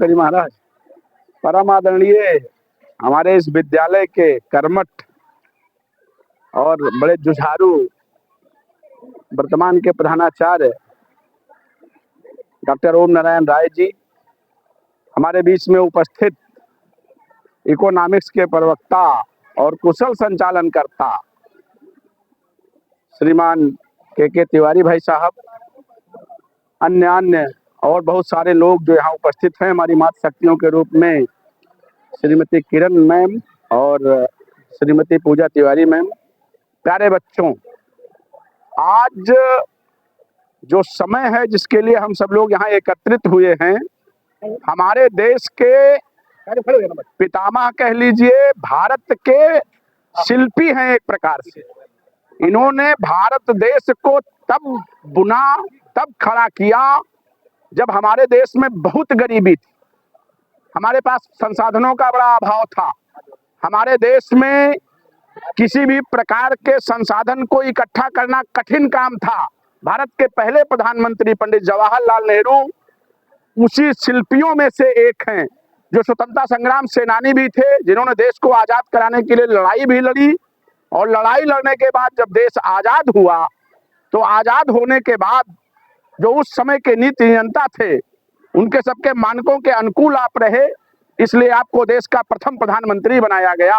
करी महाराज। परम आदरणीय हमारे इस विद्यालय के कर्मठ और बड़े जुझारू वर्तमान के प्रधानाचार्य डॉक्टर ओम नारायण राय जी, हमारे बीच में उपस्थित इकोनॉमिक्स के प्रवक्ता और कुशल संचालनकर्ता श्रीमान के तिवारी भाई साहब, अन्य और बहुत सारे लोग जो यहाँ उपस्थित हैं, हमारी माता शक्तियों के रूप में श्रीमती किरण मैम और श्रीमती पूजा तिवारी मैम, प्यारे बच्चों, आज जो समय है जिसके लिए हम सब लोग यहाँ एकत्रित हुए हैं, हमारे देश के पितामह कह लीजिए, भारत के शिल्पी हैं एक प्रकार से। इन्होंने भारत देश को तब बुना, तब खड़ा किया जब हमारे देश में बहुत गरीबी थी, हमारे पास संसाधनों का बड़ा अभाव था, हमारे देश में किसी भी प्रकार के संसाधन को इकट्ठा करना कठिन काम था। भारत के पहले प्रधानमंत्री पंडित जवाहरलाल नेहरू उसी शिल्पियों में से एक हैं, जो स्वतंत्रता संग्राम सेनानी भी थे, जिन्होंने देश को आजाद कराने के लिए लड़ाई भी लड़ी। और लड़ाई लड़ने के बाद जब देश आजाद हुआ, तो आजाद होने के बाद जो उस समय के नीति नियंता थे, उनके सबके मानकों के अनुकूल आप रहे, इसलिए आपको देश का प्रथम प्रधानमंत्री बनाया गया।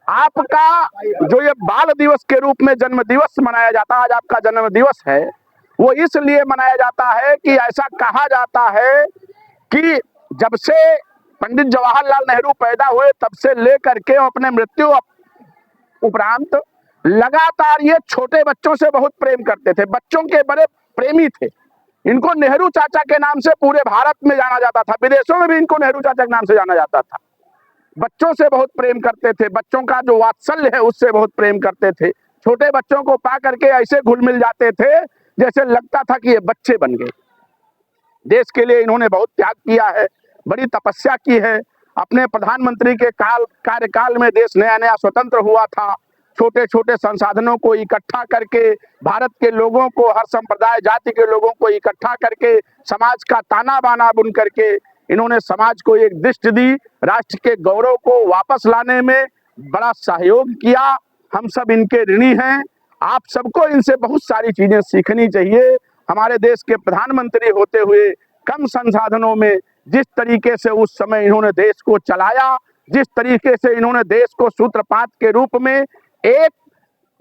आपका जो ये बाल दिवस के रूप में जन्म दिवस मनाया जाता है, आज आपका जन्म दिवस है, वो इसलिए मनाया जाता है कि ऐसा कहा जाता है कि जब से पंडित जवाहरलाल नेहरू पैदा हुए तब से लेकर के अपने मृत्यु उपरांत लगातार ये छोटे बच्चों से बहुत प्रेम करते थे, बच्चों के बड़े प्रेमी थे। इनको नेहरू चाचा के नाम से पूरे भारत में जाना जाता था, विदेशों में भी इनको नेहरू चाचा के नाम से जाना जाता था। बच्चों से बहुत प्रेम करते थे, बच्चों का जो वात्सल्य है उससे बहुत प्रेम करते थे। छोटे बच्चों को पा करके ऐसे घुल मिल जाते थे जैसे लगता था कि ये बच्चे बन गए। देश के लिए इन्होंने बहुत त्याग किया है, बड़ी तपस्या की है। अपने प्रधानमंत्री के कार्यकाल में देश नया नया स्वतंत्र हुआ था। छोटे छोटे संसाधनों को इकट्ठा करके, भारत के लोगों को, हर संप्रदाय जाति के लोगों को इकट्ठा करके, समाज का ताना बाना बुन करके इन्होंने समाज को एक दृष्टि दी, राष्ट्र के गौरव को वापस लाने में बड़ा सहयोग किया। हम सब इनके ऋणी हैं। आप सबको इनसे बहुत सारी चीजें सीखनी चाहिए। हमारे देश के प्रधानमंत्री होते हुए कम संसाधनों में जिस तरीके से उस समय इन्होंने देश को चलाया, जिस तरीके से इन्होंने देश को सूत्रपात के रूप में एक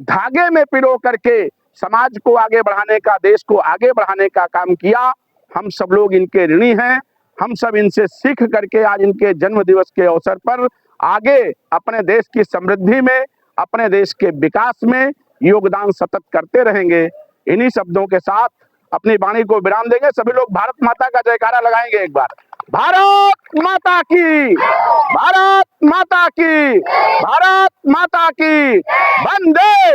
धागे में पिरो करके समाज को आगे बढ़ाने का, देश को आगे बढ़ाने का काम किया, हम सब लोग इनके ऋणी हैं। हम सब इनसे सीख करके आज इनके जन्म दिवस के अवसर पर आगे अपने देश की समृद्धि में, अपने देश के विकास में योगदान सतत करते रहेंगे। इन्हीं शब्दों के साथ अपनी वाणी को विराम देंगे। सभी लोग भारत माता का जयकारा लगाएंगे एक बार। भारत माता की, भारत माता की, भारत माता की। वंदे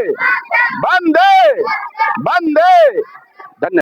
वंदे वंदे